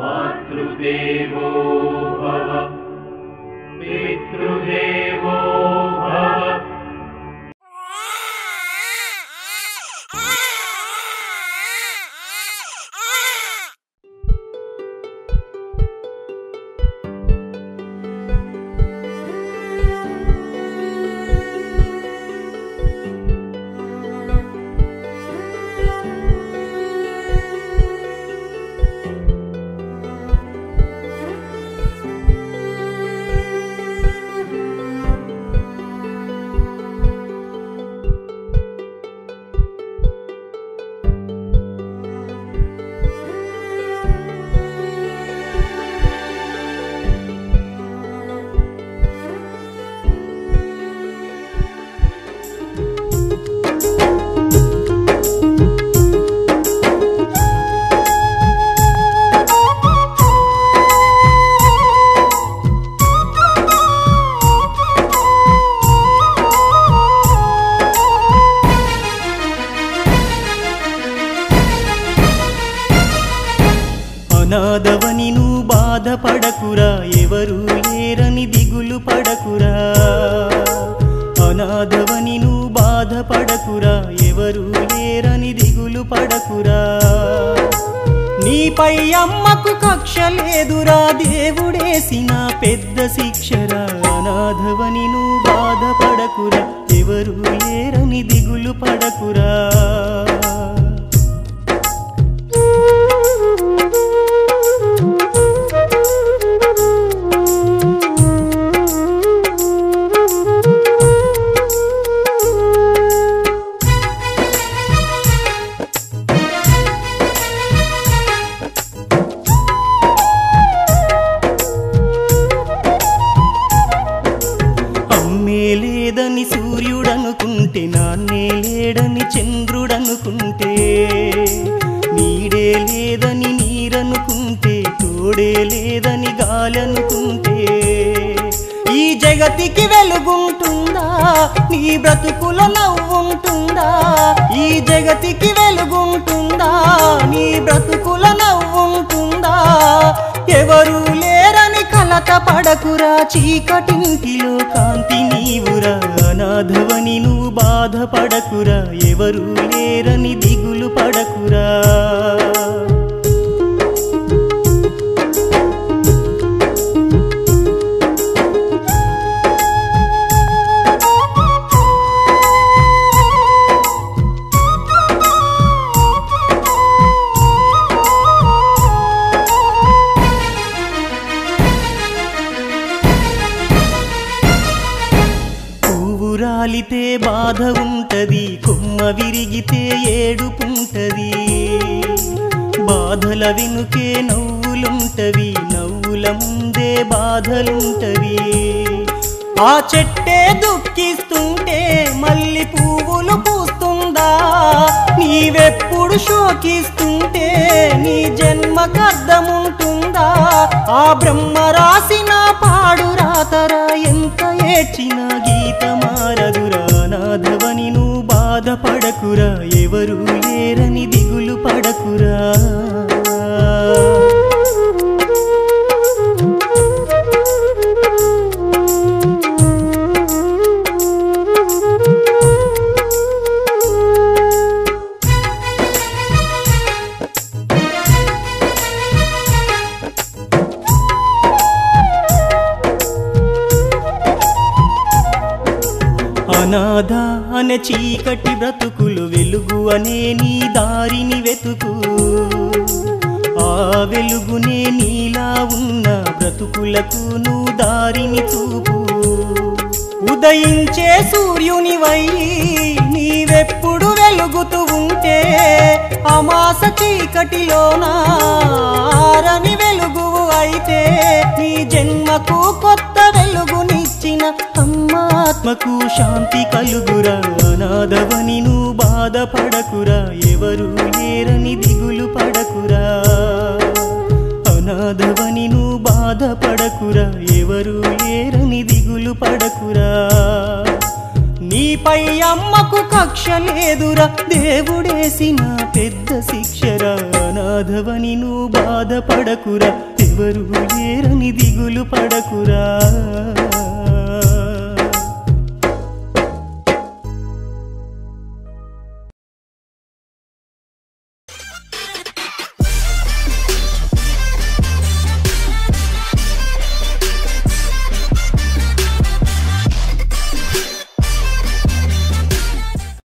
मातृदेवो भव पितृदेवो भव। అనాథవని నువ్వు బాధపడకురా, ఎవరు లేరని దిగులు పడకురా. అనాథవని నువ్వు బాధపడకురా, ఎవరు లేరని దిగులు పడకురా. నీపై అమ్మకు కక్ష లేదురా, దేవుడేసిన పెద్ద శిక్షరా. అనాథవని నువ్వు బాధపడకురా, ఎవరు లేరని దిగులు పడకురా. లేదని సూర్యుడనుకుంటే, నాన్నే లేడని చంద్రుడనుకుంటే, నీడే లేదని నీరనుకుంటే, తోడే లేదని గాలనుకుంటే, ఈ జగతికి వెలుగుంటుందా, నీ బ్రతుకుల నవ్వుంటుందా. ఈ జగతికి వెలుగుంటుందా, నీ బ్రతుకుల నవ్వుంటుందా. ఎవరు లేరని కలత పడకురా, చీకటింటిలో కాంతి నీవురా. అనాథవని నువ్వు బాధపడకురా, ఎవరు లేరని దిగులు పడకురా. రాలితే బాధ ఉంటది, కొమ్మ విరిగితే ఏడుపుంటది. బాధల వెనుకే నవ్వులుంటవి, నవ్వుల ముందే బాధలుంటవి. ఆ చెట్టే దుఃఖిస్తుంటే మళ్ళీ పువ్వులు పూస్తుందా. నీవెప్పుడు శోకిస్తుంటే నీ జన్మకర్థముంటుందా. ఆ బ్రహ్మ రాసిన పాడు రాతరా, ఎంత ఏడ్చినా గీత మారదురా. అనాథవని నువ్వు బాధపడకురా, ఎవరు లేరని దిగులు పడకురా. అనాథ అనే చీకటి బ్రతుకులు, వెలుగు అనే నీ దారిని వెతుకు. ఆ వెలుగునే నీలా ఉన్న బ్రతుకులకు నువ్వు దారిని చూపు. ఉదయించే సూర్యునివై నీవెప్పుడు వెలుగుతూ ఉంటే, అమాస చీకటిలోన ఆరని వెలుగువు అయితే, నీ జన్మకు కొత్త వెలుగునిచ్చిన అమ్మాత్మకు శాంతి కలుగురా. అనాథవని నువ్వు బాధపడకురా, ఎవరు లేరని దిగులు పడకురా. అనాథవని నువ్వు బాధపడకురా, ఎవరు లేరని దిగులు పడకురా. నీ నీపై అమ్మకు కక్ష లేదురా, దేవుడేసిన పెద్ద శిక్షరా. అనాథవని నువ్వు బాధపడకురా, ఎవరు లేరని దిగులు పడకురా.